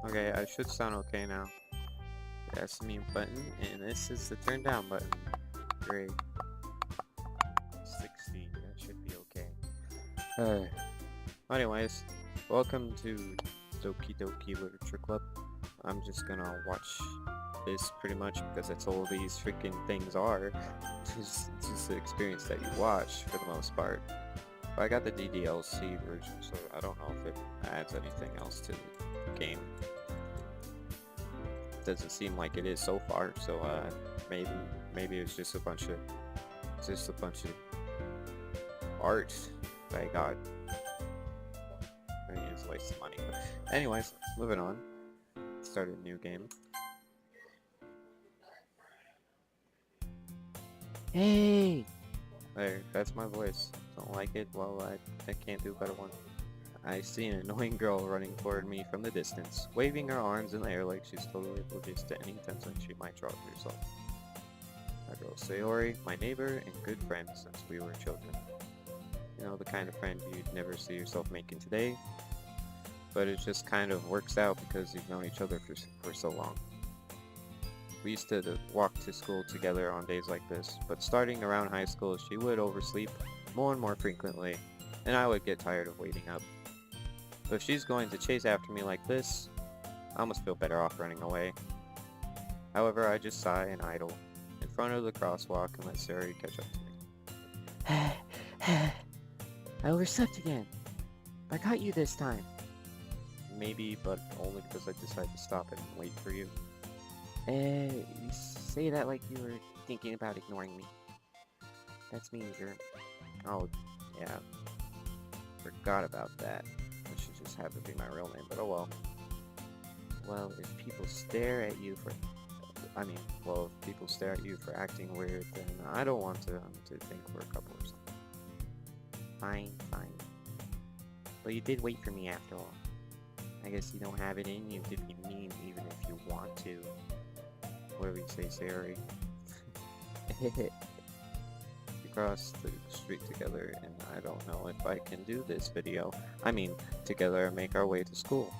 Okay, I should sound okay now. That's the mute button, and this is the turn down button. Great. 16, that should be okay. Anyways, welcome to Doki Doki Literature CLub. I'm just gonna watch this pretty much because that's all these freaking things are. It's just the experience that you watch for the most part. But I got the DDLC version, so I don't know if it adds anything else to the game. Doesn't seem like it is so far, so maybe it's just a bunch of art that I got. I mean, it's a waste of money. But anyways, moving on. Start a new game. Hey! There, that's my voice. Don't like it? Well, I can't do a better one. I see an annoying girl running toward me from the distance, waving her arms in the air like she's totally oblivious to any attention she might draw to herself. That girl Sayori, my neighbor and good friend since we were children. You know, the kind of friend you'd never see yourself making today, but it just kind of works out because you've known each other for so long. We used to walk to school together on days like this, but starting around high school she would oversleep more and more frequently, and I would get tired of waiting up. But if she's going to chase after me like this, I almost feel better off running away. However, I just sigh and idle in front of the crosswalk and let Sayori catch up to me. I overslept again. I got you this time. Maybe, but only because I decided to stop and wait for you. You say that like you were thinking about ignoring me. That's mean, Germ. Oh, yeah. Forgot about that. I should just have it be my real name, but oh well. Well, if people stare at you for... if people stare at you for acting weird, then I don't want to think we're a couple or something. Fine. But you did wait for me after all. I guess you don't have it in you to be mean even if you want to. What do we say, Sayori? We crossed the street together, and I don't know if I can do this video. Together make our way to school.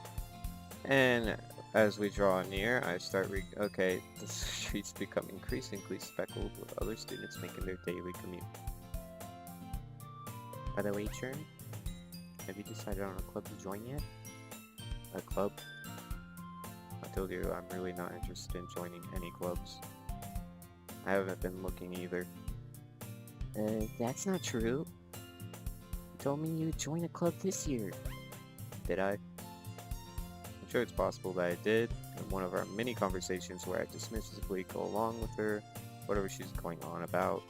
And as we draw near, I start okay, the streets become increasingly speckled with other students making their daily commute. By the way, Churn, have you decided on a club to join yet? A club? I told you I'm really not interested in joining any clubs. I haven't been looking either. That's not true. You told me you'd join a club this year. Did I? I'm sure it's possible that I did, in one of our many conversations where I dismissively go along with her, whatever she's going on about.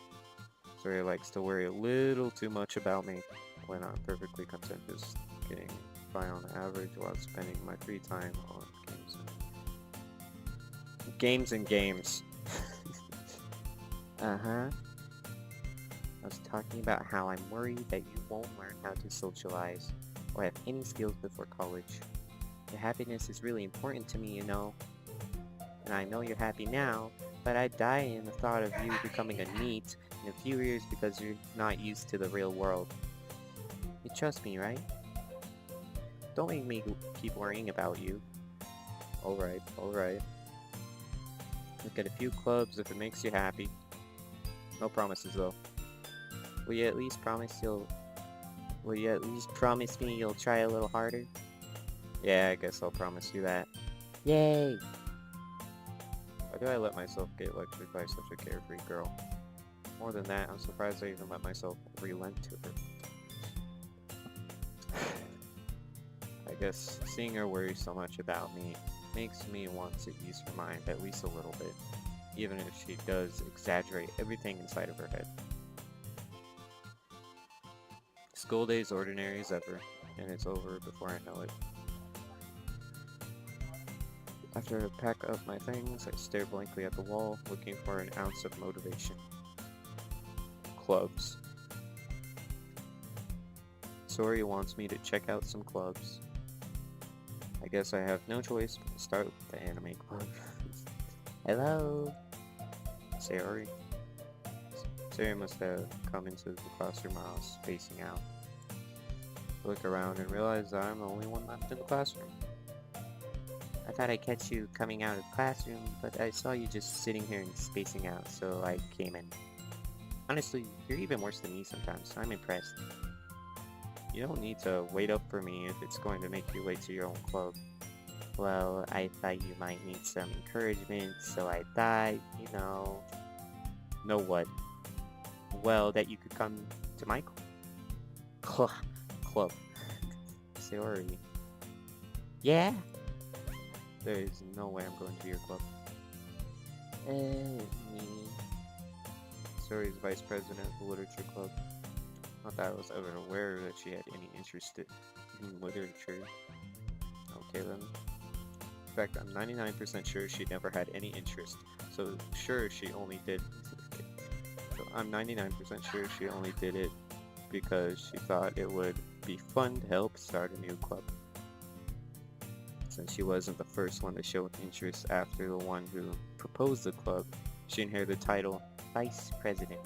Sorry, likes to worry a little too much about me when I'm perfectly content just getting by on average while spending my free time on games. Uh-huh. I was talking about how I'm worried that you won't learn how to socialize or have any skills before college. Your happiness is really important to me, you know. And I know you're happy now, but I'd die in the thought of you becoming a NEET in a few years because you're not used to the real world. You trust me, right? Don't make me keep worrying about you. Alright. Look at a few clubs if it makes you happy. No promises though. Will you at least promise me you'll try a little harder? Yeah, I guess I'll promise you that. Yay! Why do I let myself get lectured by such a carefree girl? More than that, I'm surprised I even let myself relent to her. I guess seeing her worry so much about me makes me want to ease her mind at least a little bit, even if she does exaggerate everything inside of her head. School day's ordinary as ever, and it's over before I know it. After I pack up my things, I stare blankly at the wall, looking for an ounce of motivation. Clubs. Sori wants me to check out some clubs. I guess I have no choice but to start with the anime club. Hello? Sayori. Sayori must have come into the classroom I was spacing out. I look around and realize that I'm the only one left in the classroom. I thought I'd catch you coming out of the classroom, but I saw you just sitting here and spacing out, so I came in. Honestly, you're even worse than me sometimes, so I'm impressed. You don't need to wait up for me if it's going to make you late to your own club. Well, I thought you might need some encouragement, so I thought, you know... Know what? Well, that you could come to my club. Sorry. Yeah? There is no way I'm going to your club. Me. Sori's vice president of the literature club. Not that I was ever aware that she had any interest in literature. Okay then. In fact, I'm 99% sure she never had any interest. So sure she only did. So I'm 99% sure she only did it because she thought it would be fun to help start a new club. Since she wasn't the first one to show interest after the one who proposed the club, she inherited the title Vice President.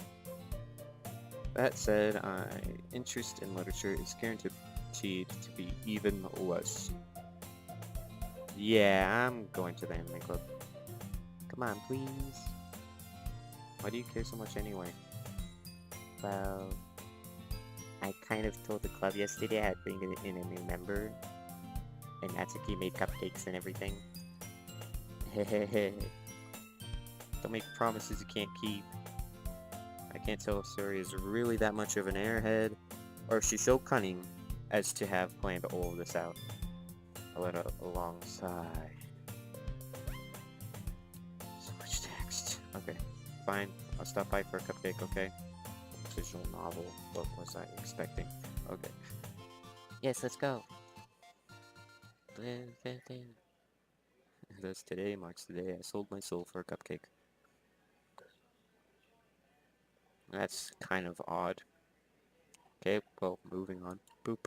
That said, my interest in literature is guaranteed to be even less. Yeah, I'm going to the anime club. Come on, please. Why do you care so much anyway? Well, I kind of told the club yesterday I'd bring in a new member, and Natsuki made cupcakes and everything. Don't make promises you can't keep. I can't tell if Suri is really that much of an airhead, or if she's so cunning as to have planned all of this out. I let out a long sigh. So much text. Okay, fine. I'll stop by for a cupcake, okay? Visual novel. What was I expecting? Okay. Yes, let's go. Thus today marks the day I sold my soul for a cupcake. That's kind of odd. Okay, well, moving on. Boop.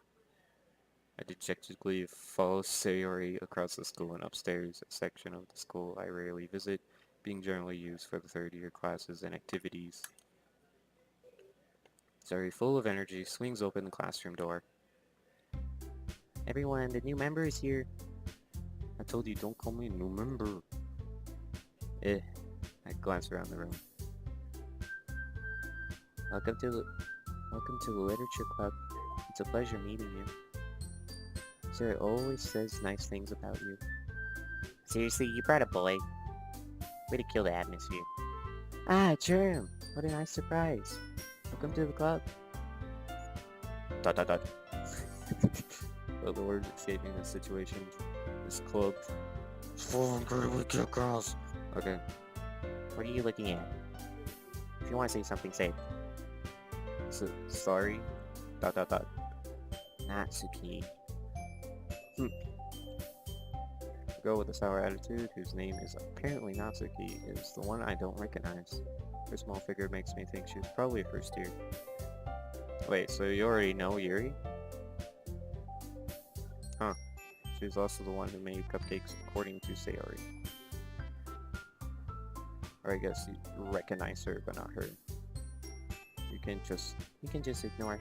I dejectedly follow Sayori across the school and upstairs, a section of the school I rarely visit, being generally used for the third-year classes and activities. Sayori, full of energy, swings open the classroom door. Everyone, the new member is here. I told you, don't call me new member. I glance around the room. Welcome to the Literature Club. It's a pleasure meeting you. Sir always says nice things about you. Seriously, you brought a boy. Way to kill the atmosphere. Ah, Germ! What a nice surprise. Welcome to the club. Dot dot dot. Well, the words escaping the situation. This club is full of pretty wicked girls. Okay. What are you looking at? If you want to say something, say it. So, sorry. Dot dot dot. Natsuki. The girl with the sour attitude, whose name is apparently Natsuki, is the one I don't recognize. Her small figure makes me think she was probably a first year. Wait, so you already know Yuri? Huh. She's also the one who made cupcakes according to Sayori. Or I guess you recognize her, but not her. You can just ignore.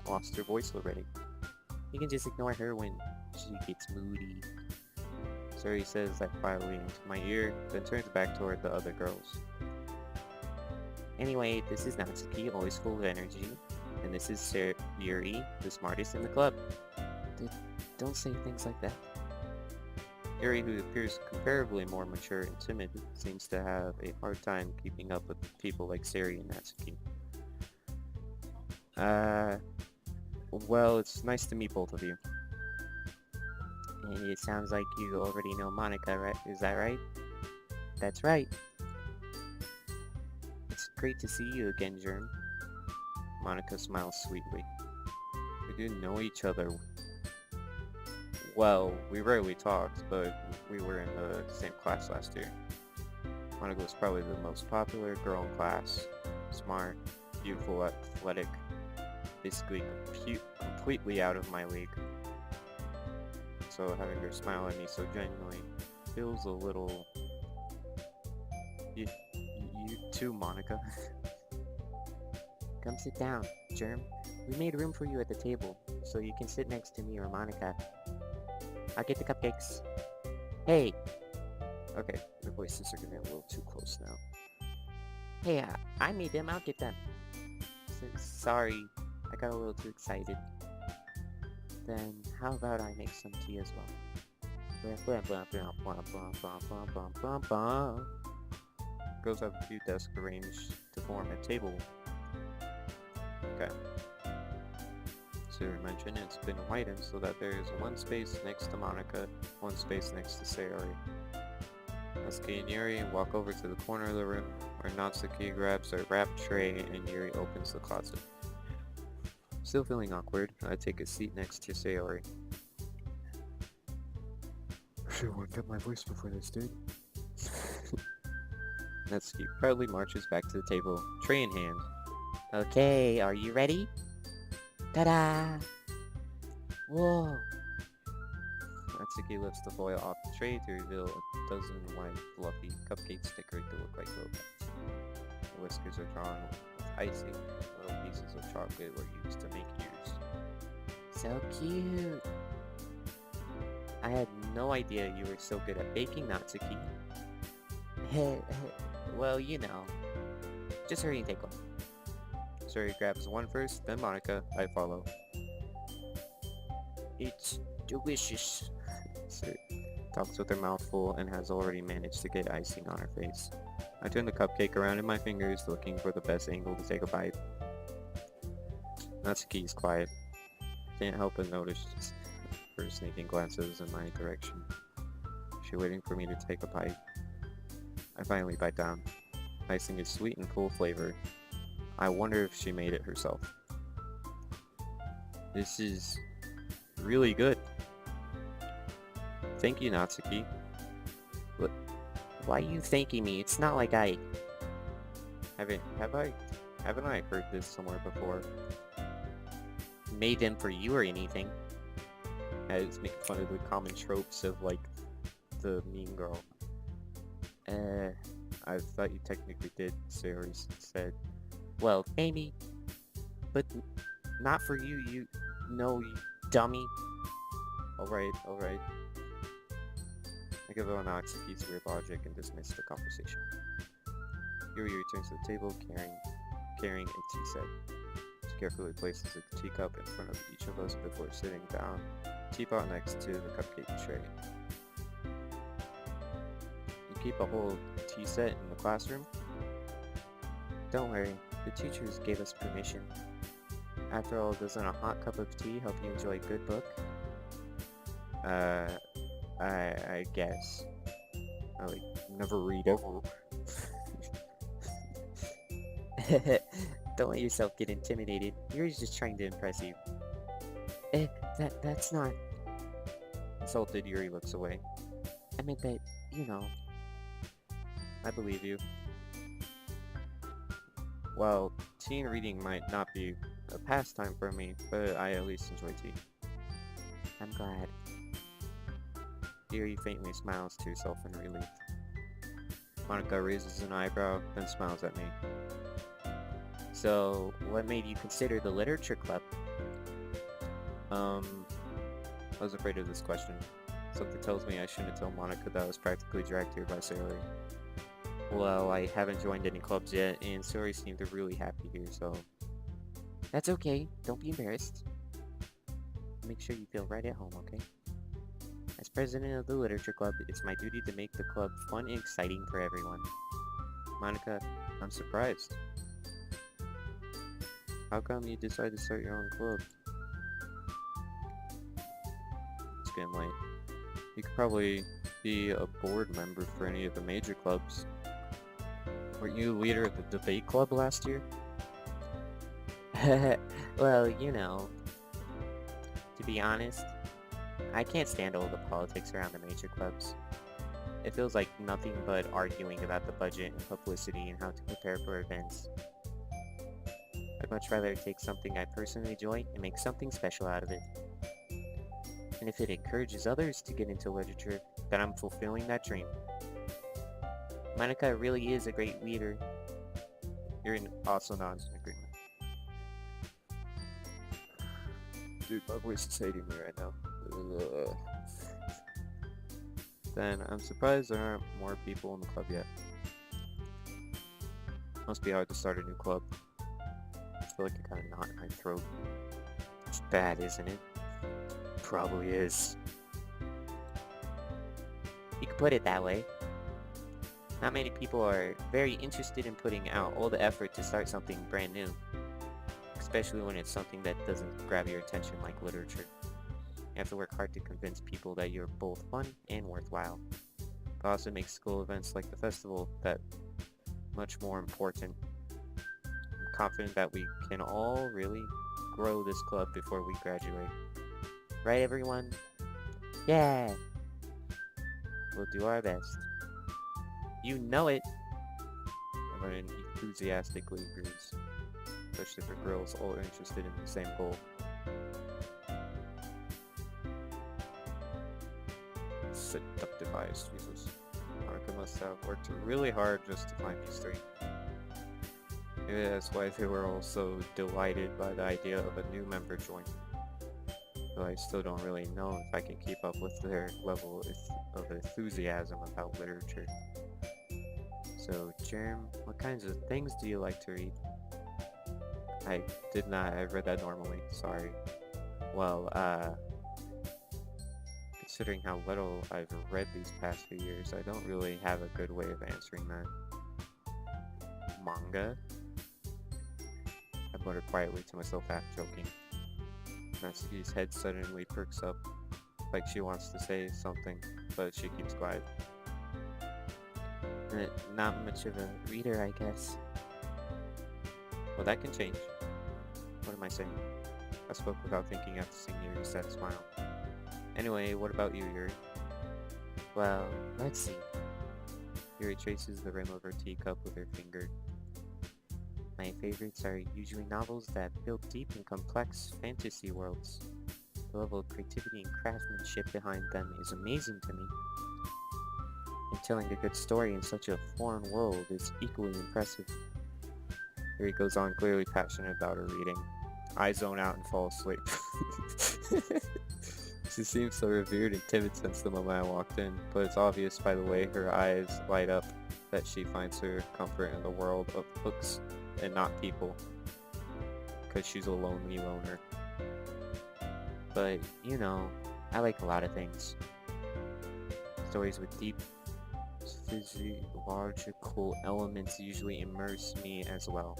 I lost her voice already. You can just ignore her when she gets moody. Sayori says that quietly into my ear, then turns back toward the other girls. Anyway, this is Natsuki, always full of energy. And this is Yuri, the smartest in the club. Don't say things like that. Yuri, who appears comparably more mature and timid, seems to have a hard time keeping up with people like Sayori and Natsuki. Well, it's nice to meet both of you. And it sounds like you already know Monica, right? Is that right? That's right. It's great to see you again, Germ. Monica smiles sweetly. We do know each other. Well, we rarely talked, but we were in the same class last year. Monica was probably the most popular girl in class. Smart, beautiful, athletic, basically completely out of my league. So having her smile at me so genuinely feels a little... You too, Monica. Come sit down, Germ. We made room for you at the table, so you can sit next to me or Monica. I'll get the cupcakes. Hey, Okay, the voices are getting a little too close now. hey, I made them. I'll get them. Sorry, I got a little too excited. Then how about I make some tea as well? Blah, blah, blah, blah, blah, blah, blah, blah, blah, blah. Girls have a few desks arranged to form a table. Okay. Siri mentioned it's been widened so that there is one space next to Monica, one space next to Sayori. Natsuki and Yuri walk over to the corner of the room where Natsuki grabs a wrap tray and Yuri opens the closet. Still feeling awkward, I take a seat next to Sayori. Should warmed up my voice before this, dude. Natsuki proudly marches back to the table, tray in hand. Okay, are you ready? Ta-da! Whoa! Natsuki lifts the foil off the tray to reveal a dozen white, fluffy cupcakes decorated to look like little pets. The whiskers are drawn with icing, and little pieces of chocolate were used to make ears. So cute! I had no idea you were so good at baking, Natsuki. Well, you know. Just hurry and take one. Suri grabs one first, then Monica. I follow. It's delicious. Suri talks with her mouth full and has already managed to get icing on her face. I turn the cupcake around in my fingers, looking for the best angle to take a bite. Natsuki is quiet. Can't help but notice her sneaking glances in my direction. She's waiting for me to take a bite. I finally bite down. Icing is sweet and full flavor. I wonder if she made it herself. This is really good. Thank you, Natsuki. Why are you thanking me? It's not like I... Haven't I heard this somewhere before? made them for you or anything. It's making fun of the common tropes of like the mean girl. I thought you technically did, Sayori said. Well, maybe, but not for you, you dummy. Alright. I give on Natsuki's weird logic and dismiss the conversation. Yuri returns to the table carrying a tea set. She carefully places a teacup in front of each of us before sitting down, teapot next to the cupcake tray. You keep a whole tea set in the classroom? Don't worry, the teachers gave us permission. After all, doesn't a hot cup of tea help you enjoy a good book? I guess. I like never read ever. Don't let yourself get intimidated. Yuri's just trying to impress you. That's not... Insulted, Yuri looks away. I meant that, you know... I believe you. Well, teen reading might not be a pastime for me, but I at least enjoy tea. I'm glad. Yuri faintly smiles to herself in relief. Monica raises an eyebrow, then smiles at me. So, what made you consider the literature club? I was afraid of this question. Something tells me I shouldn't tell Monica that I was practically dragged here by Sayori. Well, I haven't joined any clubs yet, and Sayori seemed really happy here, so... That's okay. Don't be embarrassed. Make sure you feel right at home, okay? As president of the literature club, it's my duty to make the club fun and exciting for everyone. Monica, I'm surprised. How come you decided to start your own club? It's getting late. You could probably be a board member for any of the major clubs. Weren't you leader of the debate club last year? Well, you know, to be honest, I can't stand all the politics around the major clubs. It feels like nothing but arguing about the budget and publicity and how to prepare for events. I'd much rather take something I personally enjoy and make something special out of it. And if it encourages others to get into literature, then I'm fulfilling that dream. Monica really is a great leader. Yuri also nods in agreement. Dude, my voice is hating me right now. then I'm surprised there aren't more people in the club yet. Must be hard to start a new club. I feel like I got a knot in my throat. It's bad, isn't it? Probably is. You could put it that way. Not many people are very interested in putting out all the effort to start something brand new. Especially when it's something that doesn't grab your attention like literature. You have to work hard to convince people that you're both fun and worthwhile. It also makes school events like the festival that much more important. I'm confident that we can all really grow this club before we graduate. Right, everyone? Yeah! We'll do our best. You know it! Everyone enthusiastically agrees, especially for girls all interested in the same goal. Seductive eyes, Jesus. Monica must have worked really hard just to find these three. Maybe that's why they were all so delighted by the idea of a new member joining. Though I still don't really know if I can keep up with their level of enthusiasm about literature. So, Jerm, what kinds of things do you like to read? I did not, I read that normally, sorry. Well, considering how little I've read these past few years, I don't really have a good way of answering that. Manga? I muttered quietly to myself, half joking. Natsuki's head suddenly perks up, like she wants to say something, but she keeps quiet. Not much of a reader, I guess. Well, that can change. What am I saying? I spoke without thinking after seeing Yuri's sad smile. Anyway, what about you, Yuri? Well, let's see. Yuri traces the rim of her teacup with her finger. My favorites are usually novels that build deep and complex fantasy worlds. The level of creativity and craftsmanship behind them is amazing to me. And telling a good story in such a foreign world is equally impressive. Yuri goes on, clearly passionate about her reading. I zone out and fall asleep. She seems so revered and timid since the moment I walked in, but it's obvious by the way her eyes light up that she finds her comfort in the world of books and not people, because she's a lonely loner. But, you know, I like a lot of things. Stories with deep physiological elements usually immerse me as well.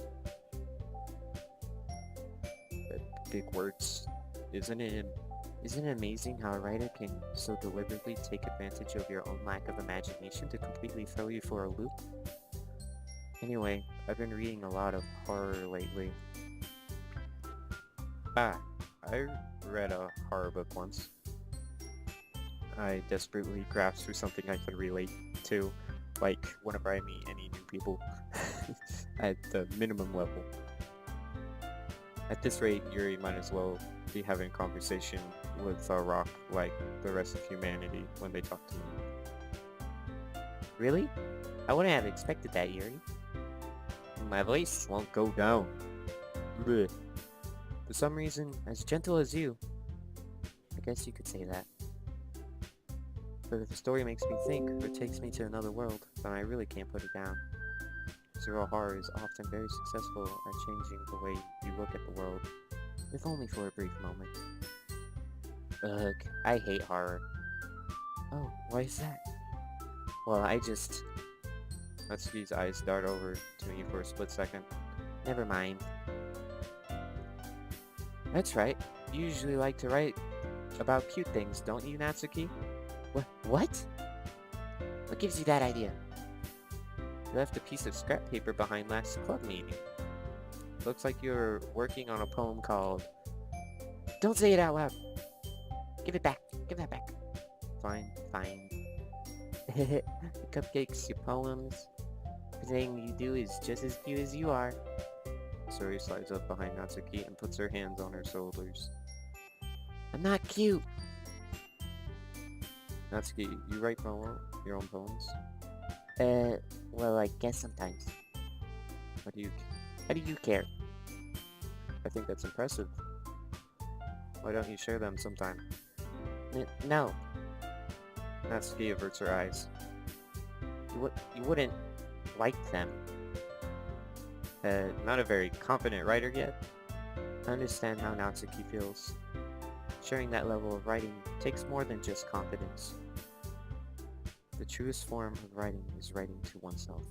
Big words. Isn't it amazing how a writer can so deliberately take advantage of your own lack of imagination to completely throw you for a loop? Anyway, I've been reading a lot of horror lately. I read a horror book once. I desperately grasped for something I could relate to, like whenever I meet any new people, at the minimum level. At this rate, Yuri might as well be having a conversation with a rock like the rest of humanity when they talk to me. Really? I wouldn't have expected that, Yuri. My voice won't go down. Blech. For some reason, as gentle as you. I guess you could say that. But if the story makes me think or takes me to another world, then I really can't put it down. Zero horror is often very successful at changing the way you look at the world, if only for a brief moment. Ugh, I hate horror. Oh, why is that? Well, Natsuki's eyes dart over to me for a split second. Never mind. That's right. You usually like to write about cute things, don't you, Natsuki? What? What gives you that idea? You left a piece of scrap paper behind last club meeting. Looks like you're working on a poem called... Don't say it out loud! Give it back! Give that back! Fine. Your cupcakes, your poems... Everything you do is just as cute as you are. Suri slides up behind Natsuki and puts her hands on her shoulders. I'm not cute! Natsuki, you write your own poems? Well, I guess sometimes. How do you care? I think that's impressive. Why don't you share them sometime? No. Natsuki averts her eyes. You wouldn't like them. Not a very confident writer yet. I understand how Natsuki feels. Sharing that level of writing takes more than just confidence. The truest form of writing is writing to oneself.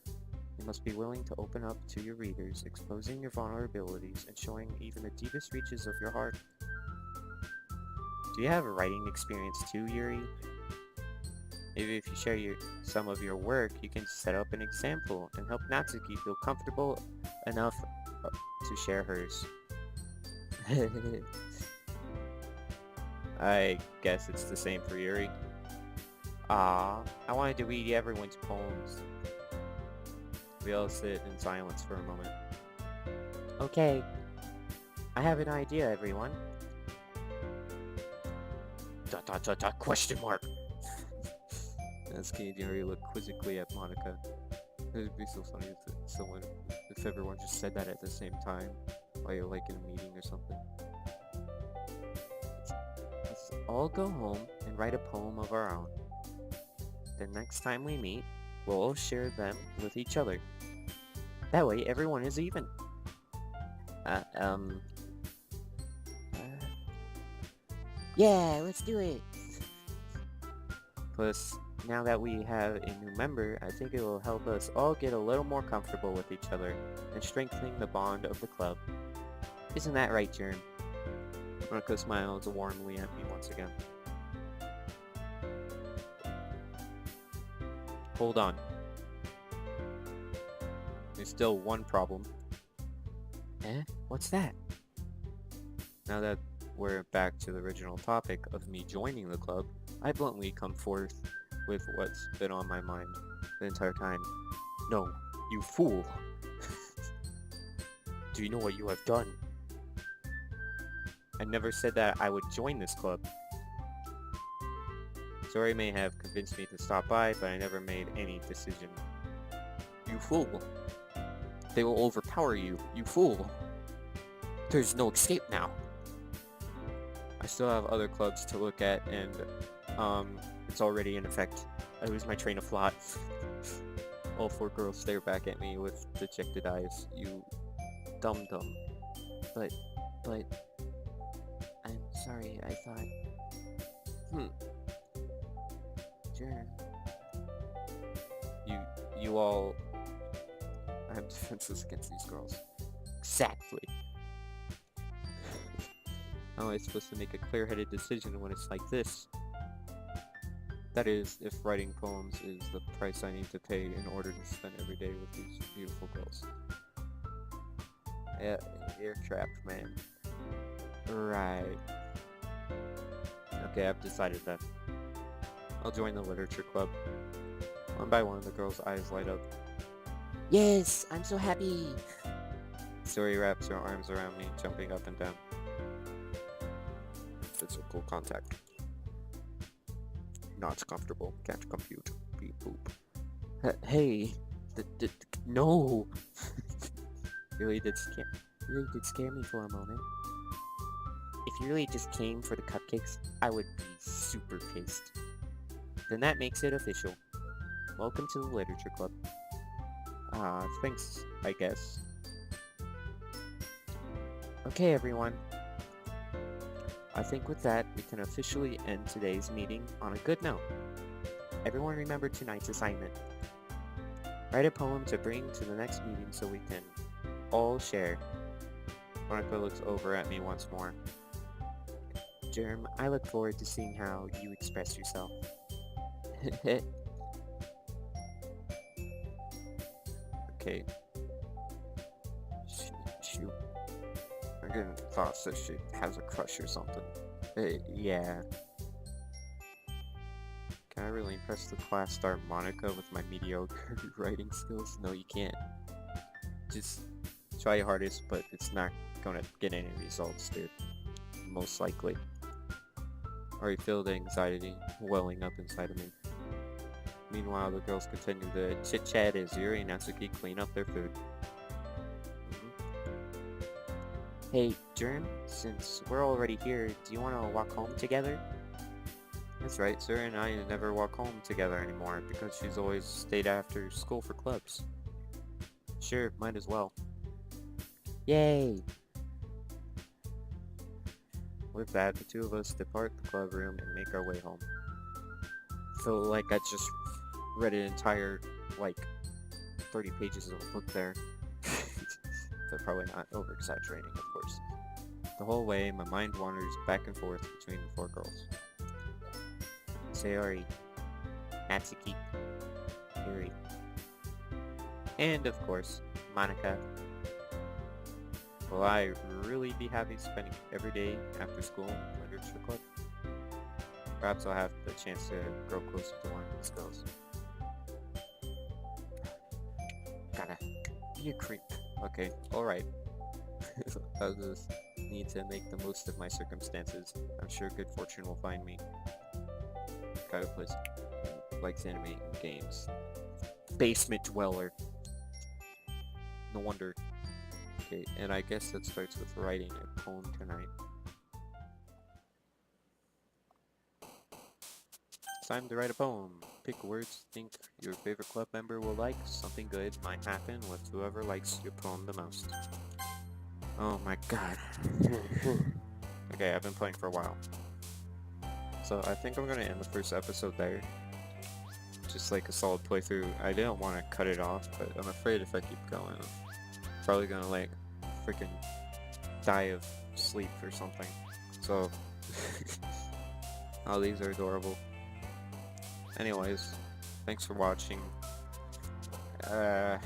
You must be willing to open up to your readers, exposing your vulnerabilities and showing even the deepest reaches of your heart. Do you have a writing experience too, Yuri? Maybe if you share some of your work, you can set up an example and help Natsuki feel comfortable enough to share hers. I guess it's the same for Yuri. Ah, I wanted to read everyone's poems. We all sit in silence for a moment. Okay, I have an idea, everyone. ... question mark. Natsuki and Yuri look quizzically at Monica. It would be so funny if everyone just said that at the same time, while you're like in a meeting or something. Let's all go home and write a poem of our own. The next time we meet, we'll all share them with each other. That way, everyone is even. Yeah, let's do it. Plus, now that we have a new member, I think it will help us all get a little more comfortable with each other and strengthening the bond of the club. Isn't that right, Germ? Monica smiles warmly at me once again. Hold on. There's still one problem. Eh? What's that? Now that we're back to the original topic of me joining the club, I bluntly come forth with what's been on my mind the entire time. No, you fool. Do you know what you have done? I never said that I would join this club. Sori may have convinced me to stop by, but I never made any decision. You fool. They will overpower you, you fool. There's no escape now. I still have other clubs to look at, and it's already in effect. I lose my train of thought. All four girls stare back at me with dejected eyes. You dum-dum. But, I'm sorry, I thought... Germ. You all... I have defenses against these girls. Exactly. How am I supposed to make a clear-headed decision when it's like this? That is, if writing poems is the price I need to pay in order to spend every day with these beautiful girls. Yeah, you're trapped, man. Right. Okay, I've decided that. I'll join the literature club. One by one, the girls' eyes light up. Yes, I'm so happy. Sori wraps her arms around me, jumping up and down. Physical contact. Not comfortable. Can't compute. Beep boop. Hey, no. Really did scare me for a moment. If you really just came for the cupcakes, I would be super pissed. Then that makes it official. Welcome to the literature club. Thanks, I guess. Okay, everyone. I think with that, we can officially end today's meeting on a good note. Everyone remember tonight's assignment. Write a poem to bring to the next meeting so we can all share. Monica looks over at me once more. Germ, I look forward to seeing how you express yourself. Okay. Shoot. I'm getting thoughts that she has a crush or something. Yeah. Can I really impress the class star Monica with my mediocre writing skills? No, you can't. Just try your hardest, but it's not gonna get any results, dude. Most likely. I already feel the anxiety welling up inside of me. Meanwhile, the girls continue to chit-chat as Yuri and Natsuki clean up their food. Hey, Germ, since we're already here, do you want to walk home together? That's right, sir, and I never walk home together anymore because she's always stayed after school for clubs. Sure, might as well. Yay! With that, the two of us depart the club room and make our way home. Feel like I just read an entire, like, 30 pages of a book there. But probably not over-exaggerating, of course. The whole way, my mind wanders back and forth between the four girls. Sayori, Natsuki, Yuri, And, of course, Monica. will I really be happy spending every day after school in the literature club? Perhaps I'll have the chance to grow closer to one of these girls. Gotta be a creep. Okay, alright. I'll just need to make the most of my circumstances. I'm sure good fortune will find me. Guy who plays, likes anime games. Basement dweller. No wonder. Okay, and I guess that starts with writing a poem tonight. It's time to write a poem. Pick words you think your favorite club member will like. Something good might happen with whoever likes your poem the most. Oh my god. Okay, I've been playing for a while. So I think I'm gonna end the first episode there. Just like a solid playthrough. I didn't want to cut it off, but I'm afraid if I keep going, I'm probably gonna like freaking die of sleep or something. So, oh, these are adorable. Anyways, thanks for watching. I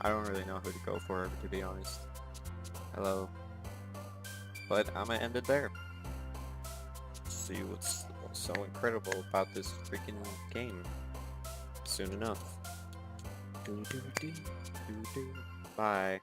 don't really know who to go for, to be honest. Hello. But I'm gonna end it there. See what's so incredible about this freaking game soon enough. Bye.